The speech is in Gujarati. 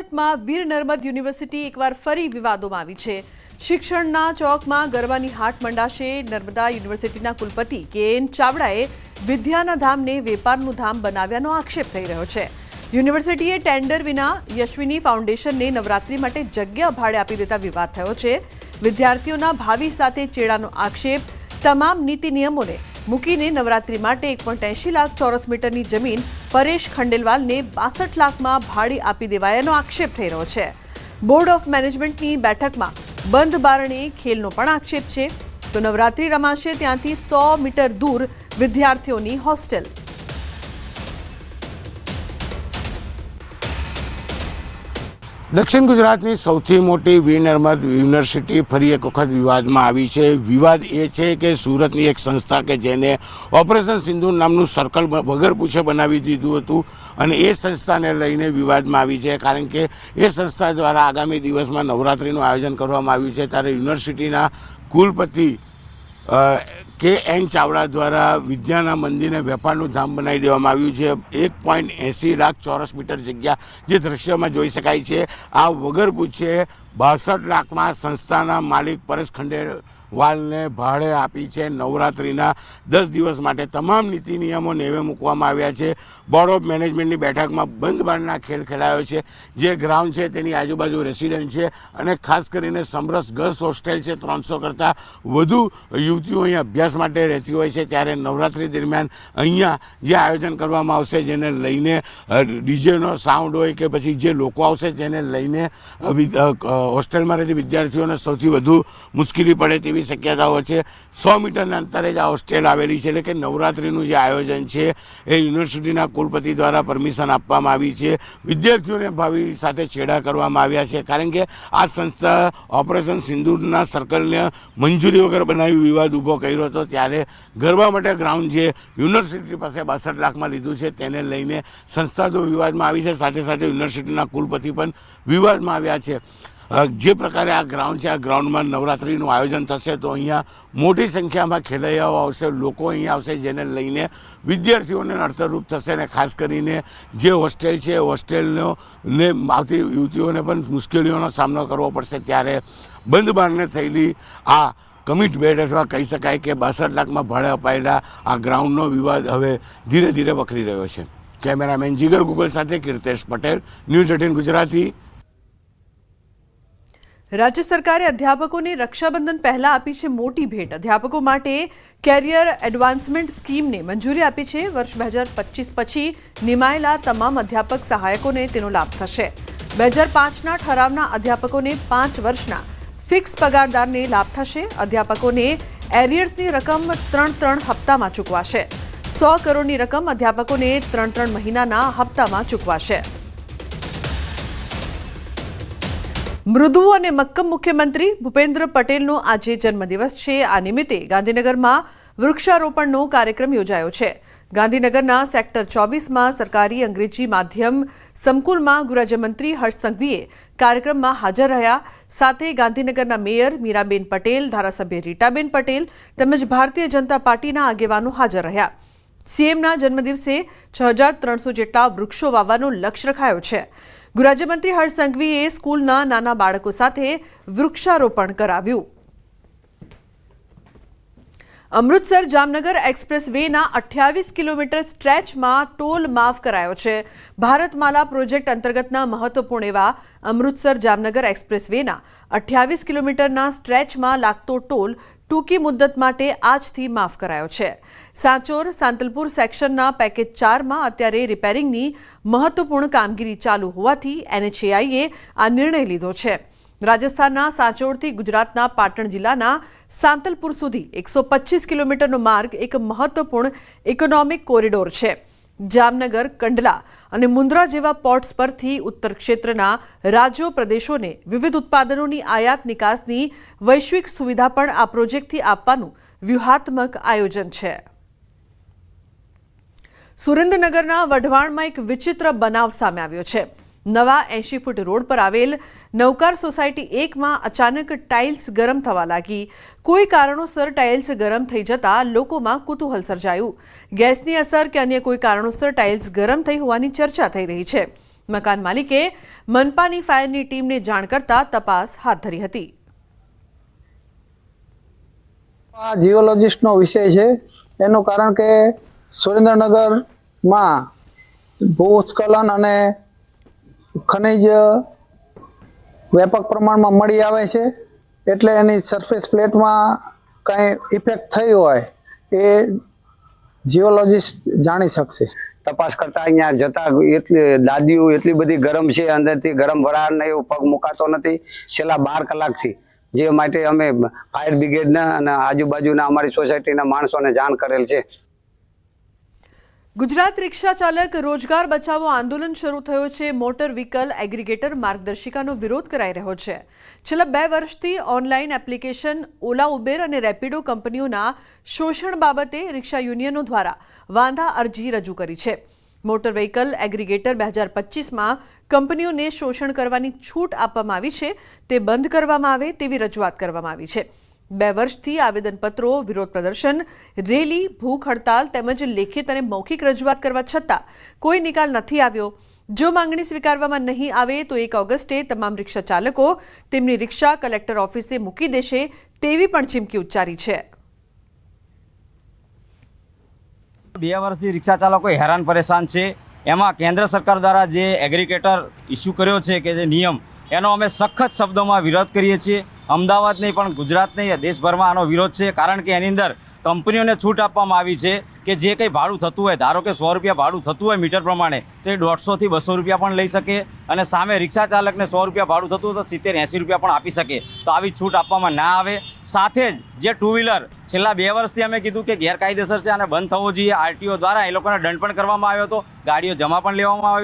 સુરતમાં વીર નર્મદ યુનિવર્સિટી એકવાર ફરી વિવાદોમાં આવી છે। શિક્ષણના ચોકમાં ગરબાની હાટ મંડાશે। નર્મદા યુનિવર્સિટીના કુલપતિ કે.એન. ચાવડાએ વિદ્યાના ધામને વેપારનું ધામ બનાવ્યાનો આક્ષેપ થઈ રહ્યો છે। યુનિવર્સિટીએ ટેન્ડર વિના યશવિની ફાઉન્ડેશનને નવરાત્રી માટે જગ્યા ભાડે આપી દેતા વિવાદ થયો છે। વિદ્યાર્થીઓના ભાવિ સાથે ચેડાનો આક્ષેપ। તમામ નીતિ નિયમોને મૂકીને નવરાત્રી માટે 1.80 લાખ ચોરસ મીટરની જમીન પરેશ ખંડેલવાલને 62 લાખમાં ભાડે આપી દેવાયાનો આક્ષેપ થઈ રહ્યો છે। બોર્ડ ઓફ મેનેજમેન્ટની બેઠકમાં બંધ બારણે ખેલનો પણ આક્ષેપ છે। તો નવરાત્રી રમાશે ત્યાંથી 100 મીટર દૂર વિદ્યાર્થીઓની હોસ્ટેલ। દક્ષિણ ગુજરાતની સૌથી મોટી વીર નર્મદ યુનિવર્સિટી ફરી એક વખત વિવાદમાં આવી છે। વિવાદ એ છે કે સુરતની એક સંસ્થા કે જેને ઓપરેશન સિંદૂર નામનું સર્કલ વગર પૂછે બનાવી દીધું હતું અને એ સંસ્થાને લઈને વિવાદમાં આવી છે, કારણ કે એ સંસ્થા દ્વારા આગામી દિવસમાં નવરાત્રિનું આયોજન કરવામાં આવ્યું છે। ત્યારે યુનિવર્સિટીના કુલપતિ કે.એન. ચાવડા દ્વારા વિદ્યાના મંદિરને વેપારનું ધામ બનાવી દેવામાં આવ્યું છે। 1.80 લાખ ચોરસ મીટર જગ્યા જે દ્રશ્યમાં જોઈ શકાય છે, આ વગર પૂછે 62 લાખમાં સંસ્થાના માલિક પરેશ ખંડેલવાલને ભાડે આપી છે। નવરાત્રિના 10 દિવસ માટે તમામ નીતિ નિયમો નેવે મૂકવામાં આવ્યા છે। બોર્ડ ઓફ મેનેજમેન્ટની બેઠકમાં બંધ બારણા ખેલ ખેલાયો છે। જે ગ્રાઉન્ડ છે તેની આજુબાજુ રેસિડેન્ટ છે અને ખાસ કરીને સમરસ ગર્લ્સ હોસ્ટેલ છે। 300 કરતાં વધુ યુવતીઓ અહીંયા અભ્યાસ માટે રહેતી હોય છે। ત્યારે નવરાત્રિ દરમિયાન અહીંયા જે આયોજન કરવામાં આવશે, જેને લઈને ડીજેનો સાઉન્ડ હોય કે પછી જે લોકો આવશે તેને લઈને હોસ્ટેલમાં રહેતી વિદ્યાર્થીઓને સૌથી વધુ મુશ્કેલી પડે તેવી શક્યતાઓ છે। 100 મીટરના અંતરે જ આ હોસ્ટેલ આવેલી છે, એટલે કે નવરાત્રિનું જે આયોજન છે એ યુનિવર્સિટીના કુલપતિ દ્વારા પરમિશન આપવામાં આવી છે। વિદ્યાર્થીઓને ભાવિ સાથે છેડા કરવામાં આવ્યા છે, કારણ કે આ સંસ્થા ઓપરેશન સિંદૂરના સર્કલને મંજૂરી વગર બનાવી વિવાદ ઊભો કર્યો હતો। ત્યારે ગરબા માટે ગ્રાઉન્ડ જે યુનિવર્સિટી પાસે 62 લાખમાં લીધું છે તેને લઈને સંસ્થા તો વિવાદમાં આવી છે, સાથે સાથે યુનિવર્સિટીના કુલપતિ પણ વિવાદમાં આવ્યા છે। જે પ્રકારે આ ગ્રાઉન્ડ છે, આ ગ્રાઉન્ડમાં નવરાત્રિનું આયોજન થશે તો અહીંયા મોટી સંખ્યામાં ખેલૈયાઓ આવશે, લોકો અહીંયા આવશે, જેને લઈને વિદ્યાર્થીઓને નડતરરૂપ થશે અને ખાસ કરીને જે હોસ્ટેલ છે હોસ્ટેલનો ને આવતી યુવતીઓને પણ મુશ્કેલીઓનો સામનો કરવો પડશે। ત્યારે બંધ બારણે થયેલી આ કમિટ બેડ અથવા કહી શકાય કે 62 લાખમાં ભાડે અપાયેલા આ ગ્રાઉન્ડનો વિવાદ હવે ધીરે ધીરે વકરી રહ્યો છે। કેમેરામેન જીગર ગુગલ સાથે કીર્તેશ પટેલ, ન્યૂઝ 18 ગુજરાતી। રાજ્ય સરકારે અધ્યાપકોને રક્ષાબંધન પહેલા આપી છે મોટી ભેટ। અધ્યાપકો માટે કેરિયર એડવાન્સમેન્ટ સ્કીમને મંજૂરી આપી છે। વર્ષ 2025 પછી નિમાયેલા તમામ અધ્યાપક સહાયકોને તેનો લાભ થશે। 2005ના ઠરાવના અધ્યાપકોને 5 વર્ષના ફિક્સ પગારદારને લાભ થશે। અધ્યાપકોને એરિયર્સની રકમ 3 હપ્તામાં ચૂકવાશે। 100 કરોડની રકમ અધ્યાપકોને 3 મહિનાના હપ્તામાં ચૂકવાશે। મૃદુ અને મક્કમ મુખ્યમંત્રી ભૂપેન્દ્ર પટેલનો આજે જન્મદિવસ છે। આ નિમિત્તે ગાંધીનગરમાં વૃક્ષારોપણનો કાર્યક્રમ યોજાયો છે। ગાંધીનગરના સેક્ટર 24માં સરકારી અંગ્રેજી માધ્યમ સંકુલમાં ગૃહરાજ્યમંત્રી હર્ષ સંઘવીએ કાર્યક્રમમાં હાજર રહ્યા। સાથે ગાંધીનગરના મેયર મીરાબેન પટેલ, ધારાસભ્ય રીટાબેન પટેલ તેમજ ભારતીય જનતા પાર્ટીના આગેવાનો હાજર રહ્યા। સીએમના જન્મદિવસે 6300 જેટલા વૃક્ષો વાવવાનો લક્ષ્ય રખાયો છે। ગૃહરાજ્યમંત્રી હર્ષ સંઘવીએ સ્કૂલના નાના બાળકો સાથે વૃક્ષારોપણ કરાવ્યું। અમૃતસર જામનગર એક્સપ્રેસ વેના 28 કિલોમીટર સ્ટ્રેચમાં ટોલ માફ કરાયો છે। ભારતમાલા પ્રોજેક્ટ અંતર્ગતના મહત્વપૂર્ણ એવા અમૃતસર જામનગર એક્સપ્રેસ વેના 28 કિલોમીટરના સ્ટ્રેચમાં લાગતો ટોલ ટૂંકી મુદ્દત માટે આજથી માફ કરાયો છે। સાંચોર સાંતલપુર સેક્શનના પેકેજ 4માં અત્યારે રિપેરિંગની મહત્વપૂર્ણ કામગીરી ચાલુ હોવાથી NHAIએ આ નિર્ણય લીધો છે। રાજસ્થાનના સાંચોરથી ગુજરાતના પાટણ જિલ્લાના સાંતલપુર સુધી 125 કિલોમીટરનો માર્ગ એક મહત્વપૂર્ણ ઇકોનોમિક કોરિડોર છે। જામનગર, કંડલા અને મુન્દ્રા જેવા પોર્ટ્સ પરથી ઉત્તર ક્ષેત્રના રાજ્યો પ્રદેશોને વિવિધ ઉત્પાદનોની આયાત નિકાસની વૈશ્વિક સુવિધા પણ આ પ્રોજેક્ટથી આપવાનું વ્યૂહાત્મક આયોજન છે। સુરેન્દ્રનગરના વઢવાણમાં એક વિચિત્ર બનાવ સામે આવ્યો છે। નવા 80 ફૂટ રોડ પર આવેલ નવકાર સોસાયટી 1માં અચાનક ટાઇલ્સ ગરમ થવા લાગી। કોઈ કારણોસર ટાઇલ્સ ગરમ થઈ જતા લોકોમાં કુતૂહલ સર્જાયું। ગેસની અસર કે અન્ય કોઈ કારણોસર ટાઇલ્સ ગરમ થઈ હોવાની ચર્ચા થઈ રહી છે। મકાન માલિકે મનપાની ફાયરની ટીમને જાણ કરતા તપાસ હાથ ધરી હતી. આ જીઓલોજિસ્ટનો વિષય છે. એનું કારણ કે સુરેન્દ્રનગરમાં ભૂસ્ખલન અને ખનિજ વ્યાપક પ્રમાણમાં મળી આવે છે, એટલે એની સરફેસ પ્લેટમાં કંઈ ઇફેક્ટ થઈ હોય એ જીઓલોજિસ્ટ જાણી શકશે. તપાસ કરતા અહીંયા જતા દાદીઓ એટલી બધી ગરમ છે, અંદરથી ગરમ વરાળને એવું પગ મુકાતો નથી છેલ્લા 12 કલાકથી. જે માટે અમે ફાયર બ્રિગેડના અને આજુબાજુના અમારી સોસાયટીના માણસોને જાણ કરેલ છે. ગુજરાત રિક્ષા ચાલક રોજગાર બચાવો આંદોલન શરૂ થયો છે. મોટર વ્હીકલ એગ્રીગેટર માર્ગદર્શિકાનો વિરોધ કરાઈ રહ્યો છે. છેલ્લા 2 વર્ષથી ઓનલાઈન એપ્લિકેશન ઓલા, ઉબેર અને રેપિડો કંપનીઓના શોષણ બાબતે રિક્ષા યુનિયનો દ્વારા વાંધા અરજી રજૂ કરી છે. મોટર વ્હીકલ એગ્રીગેટર 2025માં કંપનીઓને શોષણ કરવાની છૂટ આપવામાં આવી છે, તે બંધ કરવામાં આવે તેવી રજૂઆત કરવામાં આવી છે. 2 વર્ષથી આવેદનપત્રો, વિરોધ પ્રદર્શન, રેલી, ભૂખ હડતાલ તેમજ લેખિત અને મૌખિક રજૂઆત કરવા છતાં કોઈ નિકાલ નથી આવ્યો. જો માંગણી સ્વીકારવામાં નહીં આવે તો 1 ઓગસ્ટે તમામ રિક્ષા ચાલકો તેમની રિક્ષા કલેક્ટર ઓફિસે મૂકી દેશે તેવી પણ ચીમકી ઉચ્ચારી છે. 2 વર્ષથી રિક્ષા ચાલકો હેરાન પરેશાન છે. એમાં કેન્દ્ર સરકાર દ્વારા જે એગ્રીગેટર ઇસ્યુ કર્યો છે કે જે નિયમ, એનો અમે સખત શબ્દોમાં વિરોધ કરીએ છીએ. અમદાવાદ નહીં પણ ગુજરાત નહીં, દેશભરમાં આનો વિરોધ છે. કારણ કે એની અંદર કંપનીઓને છૂટ આપવામાં આવી છે કે જે કંઈ ભાડું થતું હોય, ધારો કે 100 રૂપિયા ભાડું થતું હોય મીટર પ્રમાણે, તો એ 150 થી 200 રૂપિયા પણ લઈ શકે, અને સામે રિક્ષા ચાલકને 100 રૂપિયા ભાડું થતું હોય તો 70-80 રૂપિયા પણ આપી શકે. તો આવી છૂટ આપવામાં ના આવે. સાથે જ જે 2 વ્હીલર છેલ્લા 2 વર્ષથી અમે કીધું કે ગેરકાયદેસર છે અને બંધ થવો જોઈએ, આરટીઓ દ્વારા એ લોકોને દંડ પણ કરવામાં આવ્યો હતો, ગાડીઓ જમા પણ લેવામાં આવી.